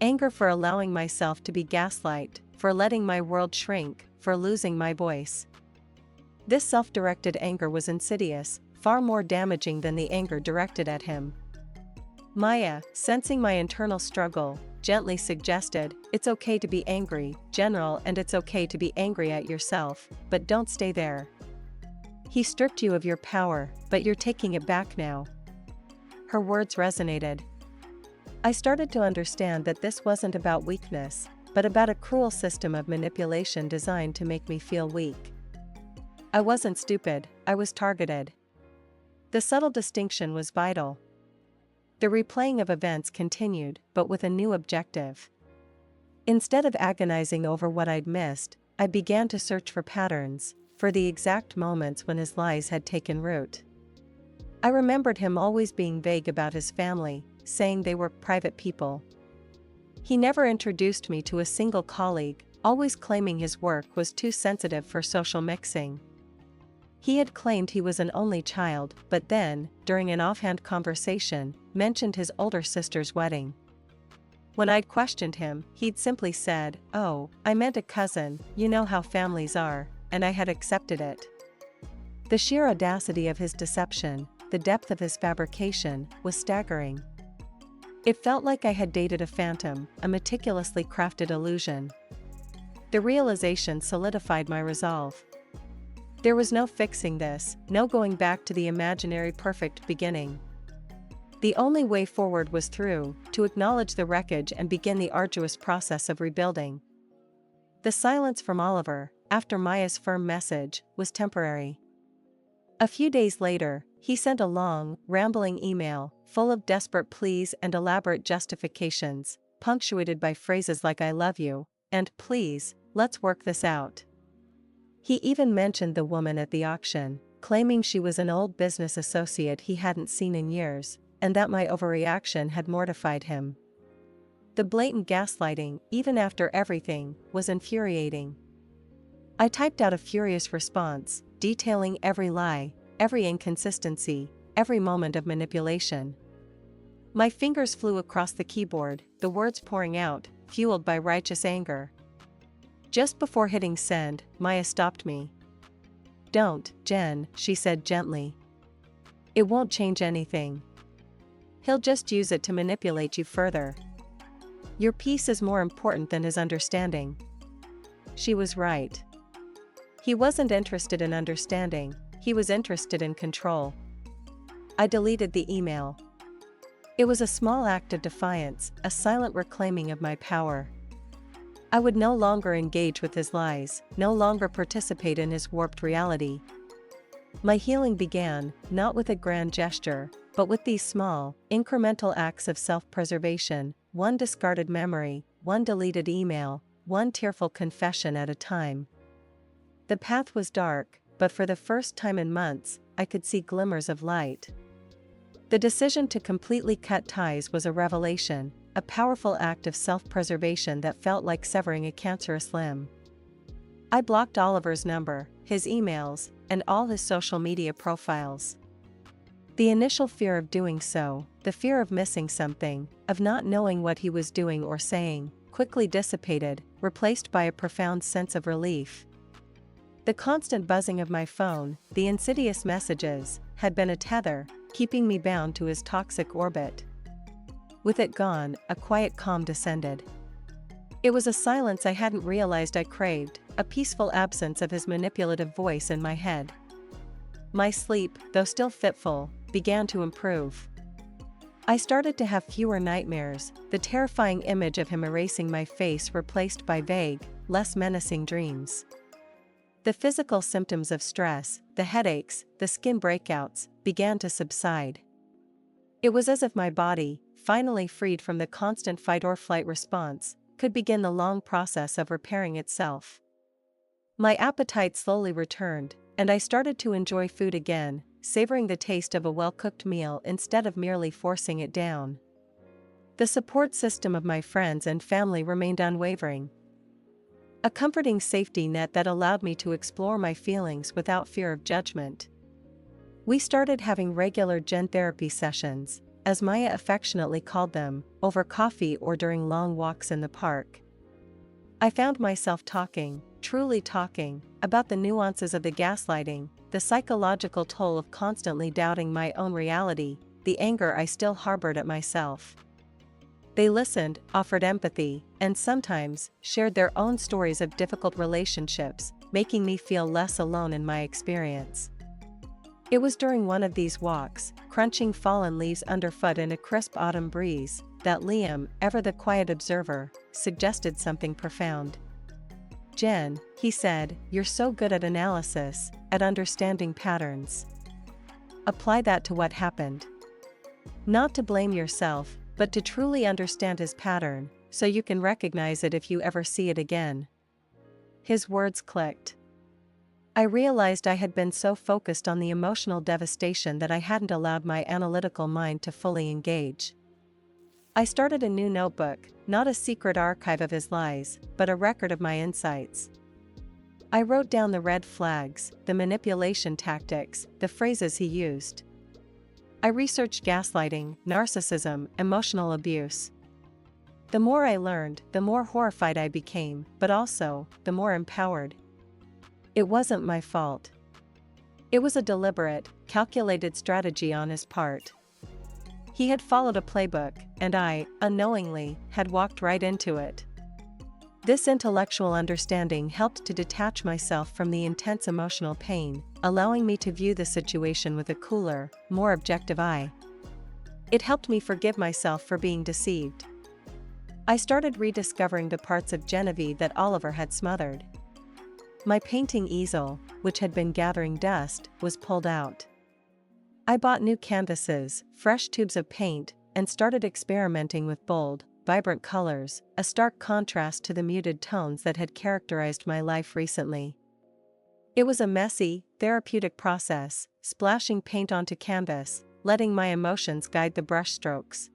Anger for allowing myself to be gaslight, for letting my world shrink, for losing my voice. This self-directed anger was insidious, far more damaging than the anger directed at him. Maya, sensing my internal struggle, gently suggested, "It's okay to be angry, General, and it's okay to be angry at yourself, but don't stay there. He stripped you of your power, but you're taking it back now." Her words resonated. I started to understand that this wasn't about weakness, but about a cruel system of manipulation designed to make me feel weak. I wasn't stupid, I was targeted. The subtle distinction was vital. The replaying of events continued, but with a new objective. Instead of agonizing over what I'd missed, I began to search for patterns, for the exact moments when his lies had taken root. I remembered him always being vague about his family, saying they were private people. He never introduced me to a single colleague, always claiming his work was too sensitive for social mixing. He had claimed he was an only child, but then, during an offhand conversation, mentioned his older sister's wedding. When I'd questioned him, he'd simply said, "Oh, I meant a cousin, you know how families are," and I had accepted it. The sheer audacity of his deception, the depth of his fabrication, was staggering. It felt like I had dated a phantom, a meticulously crafted illusion. The realization solidified my resolve. There was no fixing this, no going back to the imaginary perfect beginning. The only way forward was through, to acknowledge the wreckage and begin the arduous process of rebuilding. The silence from Oliver, after Maya's firm message, was temporary. A few days later, he sent a long, rambling email, full of desperate pleas and elaborate justifications, punctuated by phrases like "I love you," and "please, let's work this out." He even mentioned the woman at the auction, claiming she was an old business associate he hadn't seen in years, and that my overreaction had mortified him. The blatant gaslighting, even after everything, was infuriating. I typed out a furious response, detailing every lie, every inconsistency, every moment of manipulation. My fingers flew across the keyboard, the words pouring out, fueled by righteous anger. Just before hitting send, Maya stopped me. "Don't, Jen," she said gently. "It won't change anything. He'll just use it to manipulate you further. Your peace is more important than his understanding." She was right. He wasn't interested in understanding, he was interested in control. I deleted the email. It was a small act of defiance, a silent reclaiming of my power. I would no longer engage with his lies, no longer participate in his warped reality. My healing began, not with a grand gesture, but with these small, incremental acts of self-preservation, one discarded memory, one deleted email, one tearful confession at a time. The path was dark, but for the first time in months, I could see glimmers of light. The decision to completely cut ties was a revelation, a powerful act of self-preservation that felt like severing a cancerous limb. I blocked Oliver's number, his emails, and all his social media profiles. The initial fear of doing so, the fear of missing something, of not knowing what he was doing or saying, quickly dissipated, replaced by a profound sense of relief. The constant buzzing of my phone, the insidious messages, had been a tether, keeping me bound to his toxic orbit. With it gone, a quiet calm descended. It was a silence I hadn't realized I craved, a peaceful absence of his manipulative voice in my head. My sleep, though still fitful, began to improve. I started to have fewer nightmares, the terrifying image of him erasing my face replaced by vague, less menacing dreams. The physical symptoms of stress, the headaches, the skin breakouts, began to subside. It was as if my body, finally freed from the constant fight-or-flight response, could begin the long process of repairing itself. My appetite slowly returned, and I started to enjoy food again, savoring the taste of a well-cooked meal instead of merely forcing it down. The support system of my friends and family remained unwavering. A comforting safety net that allowed me to explore my feelings without fear of judgment. We started having regular Gen therapy sessions, as Maya affectionately called them, over coffee or during long walks in the park. I found myself talking, truly talking, about the nuances of the gaslighting, the psychological toll of constantly doubting my own reality, the anger I still harbored at myself. They listened, offered empathy, and sometimes shared their own stories of difficult relationships, making me feel less alone in my experience. It was during one of these walks, crunching fallen leaves underfoot in a crisp autumn breeze, that Liam, ever the quiet observer, suggested something profound. "Jen," he said, "you're so good at analysis, at understanding patterns. Apply that to what happened. Not to blame yourself, but to truly understand his pattern, so you can recognize it if you ever see it again." His words clicked. I realized I had been so focused on the emotional devastation that I hadn't allowed my analytical mind to fully engage. I started a new notebook, not a secret archive of his lies, but a record of my insights. I wrote down the red flags, the manipulation tactics, the phrases he used. I researched gaslighting, narcissism, emotional abuse. The more I learned, the more horrified I became, but also, the more empowered. It wasn't my fault. It was a deliberate, calculated strategy on his part. He had followed a playbook, and I, unknowingly, had walked right into it. This intellectual understanding helped to detach myself from the intense emotional pain, allowing me to view the situation with a cooler, more objective eye. It helped me forgive myself for being deceived. I started rediscovering the parts of Genevieve that Oliver had smothered. My painting easel, which had been gathering dust, was pulled out. I bought new canvases, fresh tubes of paint, and started experimenting with bold, vibrant colors, a stark contrast to the muted tones that had characterized my life recently. It was a messy, therapeutic process, splashing paint onto canvas, letting my emotions guide the brushstrokes.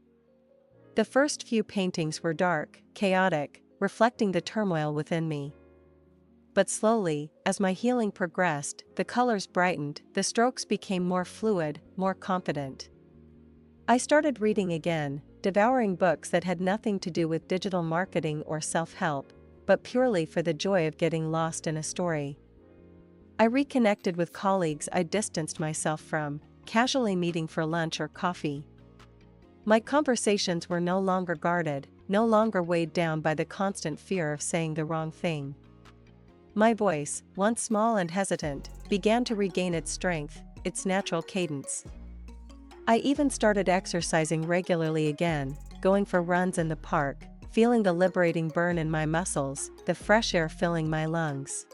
The first few paintings were dark, chaotic, reflecting the turmoil within me. But slowly, as my healing progressed, the colors brightened, the strokes became more fluid, more confident. I started reading again, devouring books that had nothing to do with digital marketing or self-help, but purely for the joy of getting lost in a story. I reconnected with colleagues I distanced myself from, casually meeting for lunch or coffee. My conversations were no longer guarded, no longer weighed down by the constant fear of saying the wrong thing. My voice, once small and hesitant, began to regain its strength, its natural cadence. I even started exercising regularly again, going for runs in the park, feeling the liberating burn in my muscles, the fresh air filling my lungs.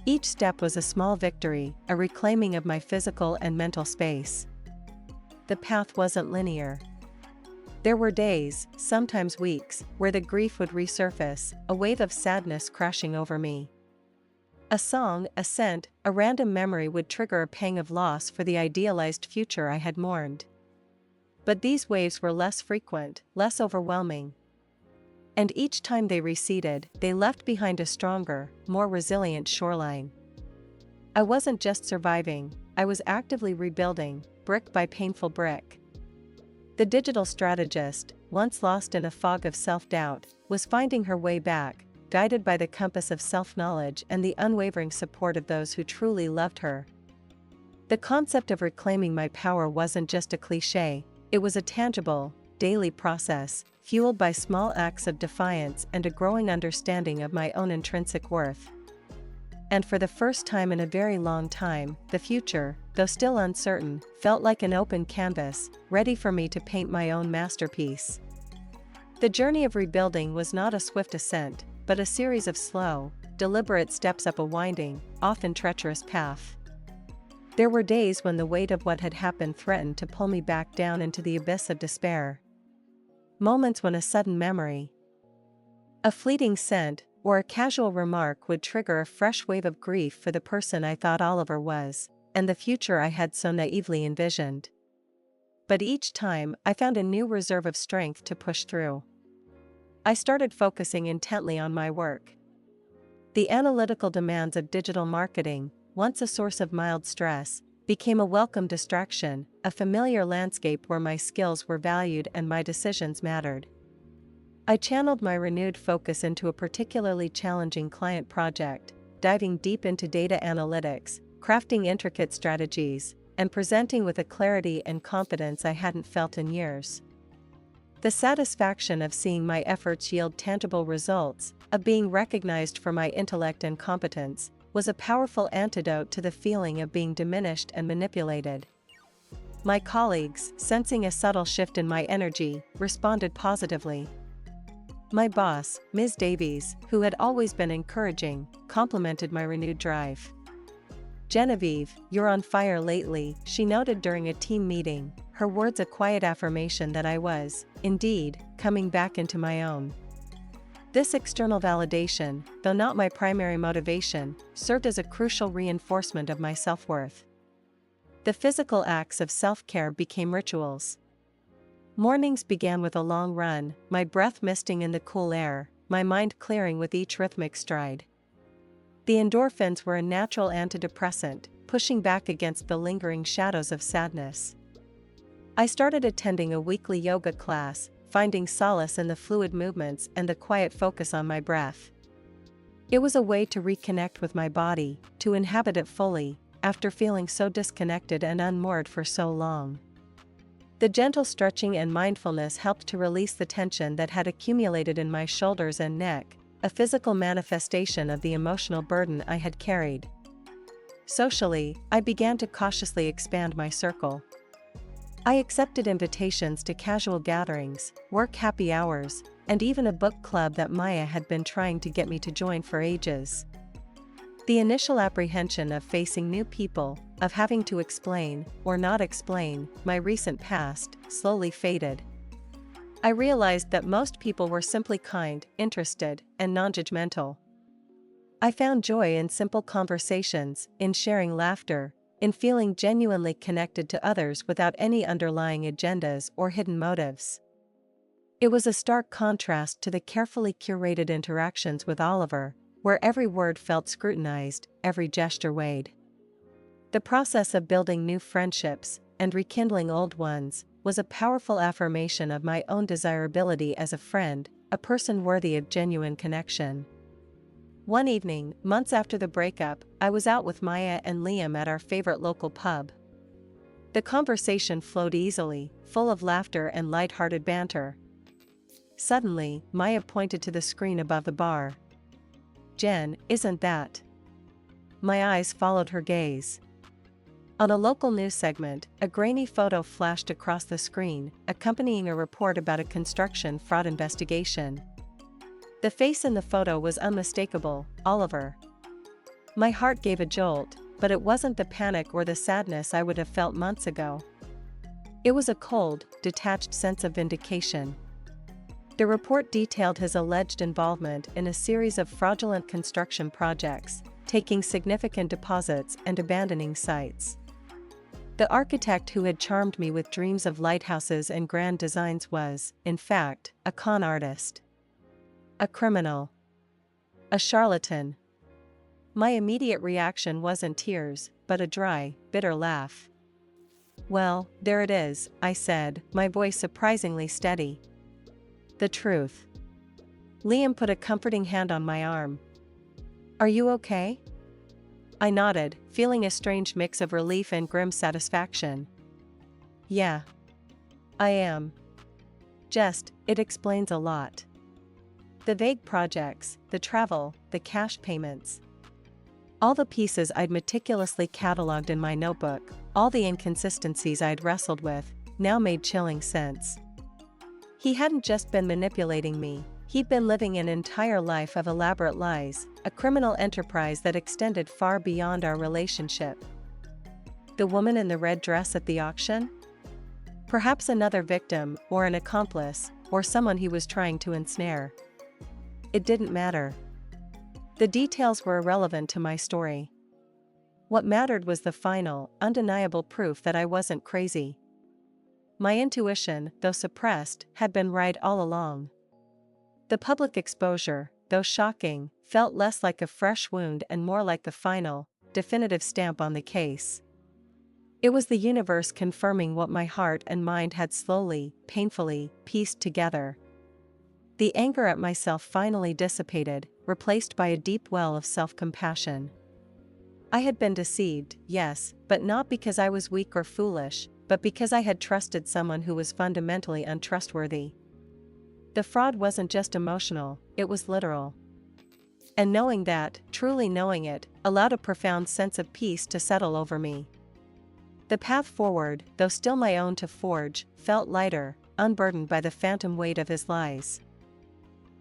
Each step was a small victory, a reclaiming of my physical and mental space. The path wasn't linear. There were days, sometimes weeks, where the grief would resurface, a wave of sadness crashing over me. A song, a scent, a random memory would trigger a pang of loss for the idealized future I had mourned. But these waves were less frequent, less overwhelming. And each time they receded, they left behind a stronger, more resilient shoreline. I wasn't just surviving, I was actively rebuilding, brick by painful brick. The digital strategist, once lost in a fog of self-doubt, was finding her way back, guided by the compass of self-knowledge and the unwavering support of those who truly loved her. The concept of reclaiming my power wasn't just a cliché, it was a tangible, daily process, fueled by small acts of defiance and a growing understanding of my own intrinsic worth. And for the first time in a very long time, the future, though still uncertain, felt like an open canvas, ready for me to paint my own masterpiece. The journey of rebuilding was not a swift ascent, but a series of slow, deliberate steps up a winding, often treacherous path. There were days when the weight of what had happened threatened to pull me back down into the abyss of despair. Moments when a sudden memory, a fleeting scent, or a casual remark would trigger a fresh wave of grief for the person I thought Oliver was, and the future I had so naively envisioned. But each time, I found a new reserve of strength to push through. I started focusing intently on my work. The analytical demands of digital marketing, once a source of mild stress, became a welcome distraction, a familiar landscape where my skills were valued and my decisions mattered. I channeled my renewed focus into a particularly challenging client project, diving deep into data analytics, crafting intricate strategies, and presenting with a clarity and confidence I hadn't felt in years. The satisfaction of seeing my efforts yield tangible results, of being recognized for my intellect and competence, was a powerful antidote to the feeling of being diminished and manipulated. My colleagues, sensing a subtle shift in my energy, responded positively. My boss, Ms. Davies, who had always been encouraging, complimented my renewed drive. "Genevieve, you're on fire lately," she noted during a team meeting, her words a quiet affirmation that I was, indeed, coming back into my own. This external validation, though not my primary motivation, served as a crucial reinforcement of my self-worth. The physical acts of self-care became rituals. Mornings began with a long run, my breath misting in the cool air, my mind clearing with each rhythmic stride. The endorphins were a natural antidepressant, pushing back against the lingering shadows of sadness. I started attending a weekly yoga class, finding solace in the fluid movements and the quiet focus on my breath. It was a way to reconnect with my body, to inhabit it fully, after feeling so disconnected and unmoored for so long. The gentle stretching and mindfulness helped to release the tension that had accumulated in my shoulders and neck, a physical manifestation of the emotional burden I had carried. Socially, I began to cautiously expand my circle. I accepted invitations to casual gatherings, work happy hours, and even a book club that Maya had been trying to get me to join for ages. The initial apprehension of facing new people, of having to explain, or not explain, my recent past, slowly faded. I realized that most people were simply kind, interested, and non-judgmental. I found joy in simple conversations, in sharing laughter, in feeling genuinely connected to others without any underlying agendas or hidden motives. It was a stark contrast to the carefully curated interactions with Oliver, where every word felt scrutinized, every gesture weighed. The process of building new friendships, and rekindling old ones, was a powerful affirmation of my own desirability as a friend, a person worthy of genuine connection. One evening, months after the breakup, I was out with Maya and Liam at our favorite local pub. The conversation flowed easily, full of laughter and light-hearted banter. Suddenly, Maya pointed to the screen above the bar. "Jen, isn't that?" My eyes followed her gaze. On a local news segment, a grainy photo flashed across the screen, accompanying a report about a construction fraud investigation. The face in the photo was unmistakable, Oliver. My heart gave a jolt, but it wasn't the panic or the sadness I would have felt months ago. It was a cold, detached sense of vindication. The report detailed his alleged involvement in a series of fraudulent construction projects, taking significant deposits and abandoning sites. The architect who had charmed me with dreams of lighthouses and grand designs was, in fact, a con artist. A criminal. A charlatan. My immediate reaction wasn't tears, but a dry, bitter laugh. "Well, there it is," I said, my voice surprisingly steady. "The truth." Liam put a comforting hand on my arm. "Are you okay?" I nodded, feeling a strange mix of relief and grim satisfaction. "Yeah. I am. It explains a lot. The vague projects, the travel, the cash payments. All the pieces I'd meticulously catalogued in my notebook, all the inconsistencies I'd wrestled with, now made chilling sense. He hadn't just been manipulating me, he'd been living an entire life of elaborate lies, a criminal enterprise that extended far beyond our relationship. The woman in the red dress at the auction? Perhaps another victim, or an accomplice, or someone he was trying to ensnare. It didn't matter. The details were irrelevant to my story. What mattered was the final, undeniable proof that I wasn't crazy. My intuition, though suppressed, had been right all along. The public exposure, though shocking, felt less like a fresh wound and more like the final, definitive stamp on the case. It was the universe confirming what my heart and mind had slowly, painfully, pieced together. The anger at myself finally dissipated, replaced by a deep well of self-compassion. I had been deceived, yes, but not because I was weak or foolish, but because I had trusted someone who was fundamentally untrustworthy. The fraud wasn't just emotional, it was literal. And knowing that, truly knowing it, allowed a profound sense of peace to settle over me. The path forward, though still my own to forge, felt lighter, unburdened by the phantom weight of his lies.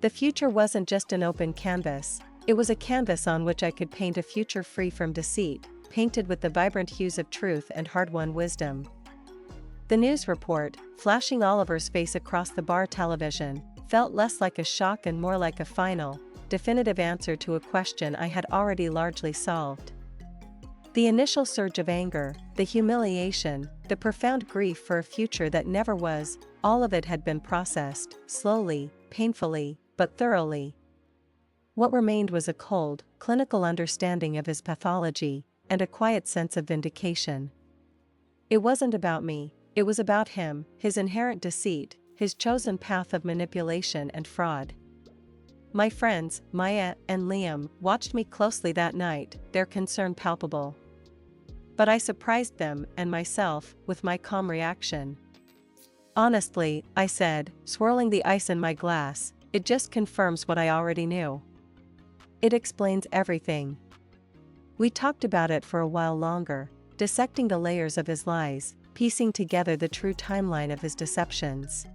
The future wasn't just an open canvas, it was a canvas on which I could paint a future free from deceit, painted with the vibrant hues of truth and hard-won wisdom. The news report, flashing Oliver's face across the bar television, felt less like a shock and more like a final, definitive answer to a question I had already largely solved. The initial surge of anger, the humiliation, the profound grief for a future that never was, all of it had been processed, slowly, painfully, but thoroughly. What remained was a cold, clinical understanding of his pathology, and a quiet sense of vindication. It wasn't about me, it was about him, his inherent deceit, his chosen path of manipulation and fraud. My friends, Maya and Liam, watched me closely that night, their concern palpable. But I surprised them, and myself, with my calm reaction. "Honestly," I said, swirling the ice in my glass, "it just confirms what I already knew. It explains everything." We talked about it for a while longer, dissecting the layers of his lies, piecing together the true timeline of his deceptions.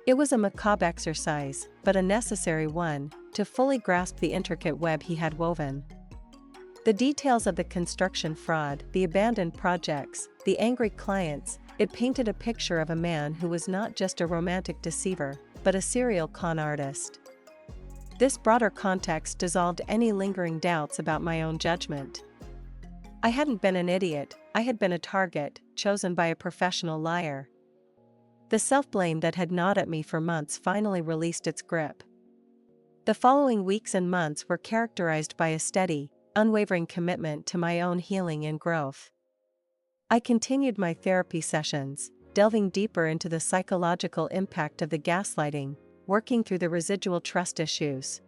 It was a macabre exercise, but a necessary one, to fully grasp the intricate web he had woven. The details of the construction fraud, the abandoned projects, the angry clients, it painted a picture of a man who was not just a romantic deceiver, but a serial con artist. This broader context dissolved any lingering doubts about my own judgment. I hadn't been an idiot, I had been a target, chosen by a professional liar. The self-blame that had gnawed at me for months finally released its grip. The following weeks and months were characterized by a steady, unwavering commitment to my own healing and growth. I continued my therapy sessions, delving deeper into the psychological impact of the gaslighting, working through the residual trust issues.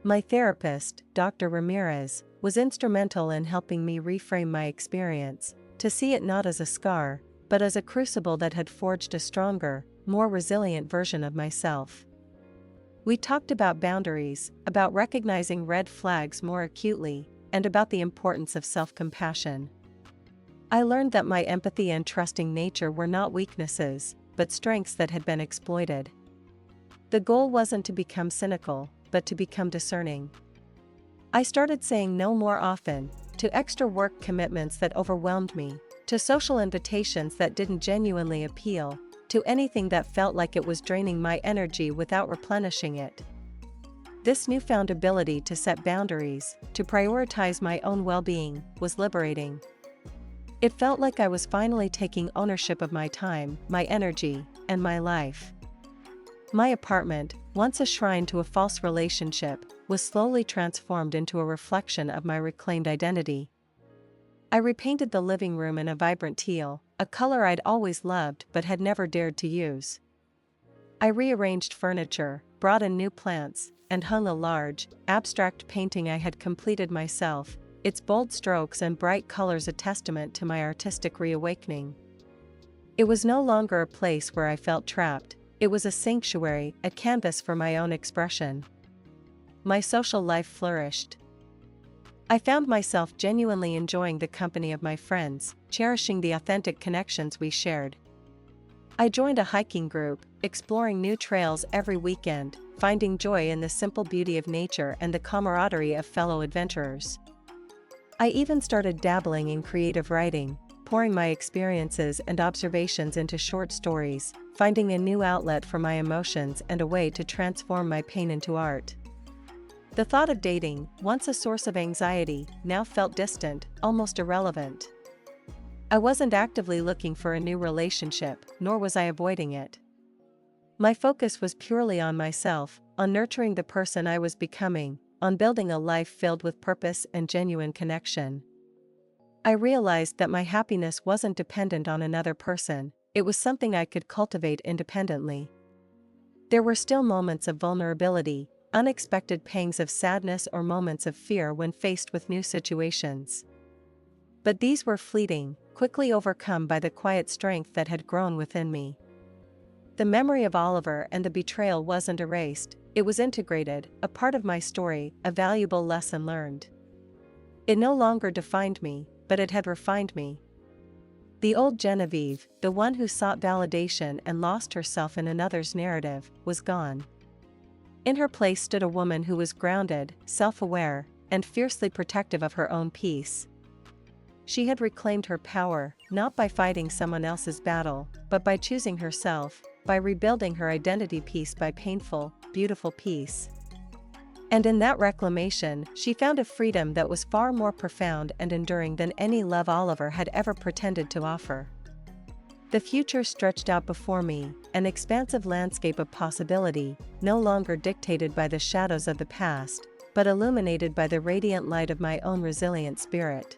My therapist, Dr. Ramirez, was instrumental in helping me reframe my experience, to see it not as a scar, but as a crucible that had forged a stronger, more resilient version of myself. We talked about boundaries, about recognizing red flags more acutely, and about the importance of self-compassion. I learned that my empathy and trusting nature were not weaknesses, but strengths that had been exploited. The goal wasn't to become cynical, but to become discerning. I started saying no more often, to extra work commitments that overwhelmed me, to social invitations that didn't genuinely appeal, to anything that felt like it was draining my energy without replenishing it. This newfound ability to set boundaries, to prioritize my own well-being, was liberating. It felt like I was finally taking ownership of my time, my energy, and my life. My apartment, once a shrine to a false relationship, was slowly transformed into a reflection of my reclaimed identity. I repainted the living room in a vibrant teal, a color I'd always loved but had never dared to use. I rearranged furniture, brought in new plants, and hung a large, abstract painting I had completed myself, its bold strokes and bright colors a testament to my artistic reawakening. It was no longer a place where I felt trapped, it was a sanctuary, a canvas for my own expression. My social life flourished. I found myself genuinely enjoying the company of my friends, cherishing the authentic connections we shared. I joined a hiking group, exploring new trails every weekend, finding joy in the simple beauty of nature and the camaraderie of fellow adventurers. I even started dabbling in creative writing, pouring my experiences and observations into short stories, finding a new outlet for my emotions and a way to transform my pain into art. The thought of dating, once a source of anxiety, now felt distant, almost irrelevant. I wasn't actively looking for a new relationship, nor was I avoiding it. My focus was purely on myself, on nurturing the person I was becoming, on building a life filled with purpose and genuine connection. I realized that my happiness wasn't dependent on another person, it was something I could cultivate independently. There were still moments of vulnerability, unexpected pangs of sadness or moments of fear when faced with new situations. But these were fleeting, quickly overcome by the quiet strength that had grown within me. The memory of Oliver and the betrayal wasn't erased, it was integrated, a part of my story, a valuable lesson learned. It no longer defined me, but it had refined me. The old Genevieve, the one who sought validation and lost herself in another's narrative, was gone. In her place stood a woman who was grounded, self-aware, and fiercely protective of her own peace. She had reclaimed her power, not by fighting someone else's battle, but by choosing herself, by rebuilding her identity piece by painful, beautiful piece. And in that reclamation, she found a freedom that was far more profound and enduring than any love Oliver had ever pretended to offer. The future stretched out before me, an expansive landscape of possibility, no longer dictated by the shadows of the past, but illuminated by the radiant light of my own resilient spirit.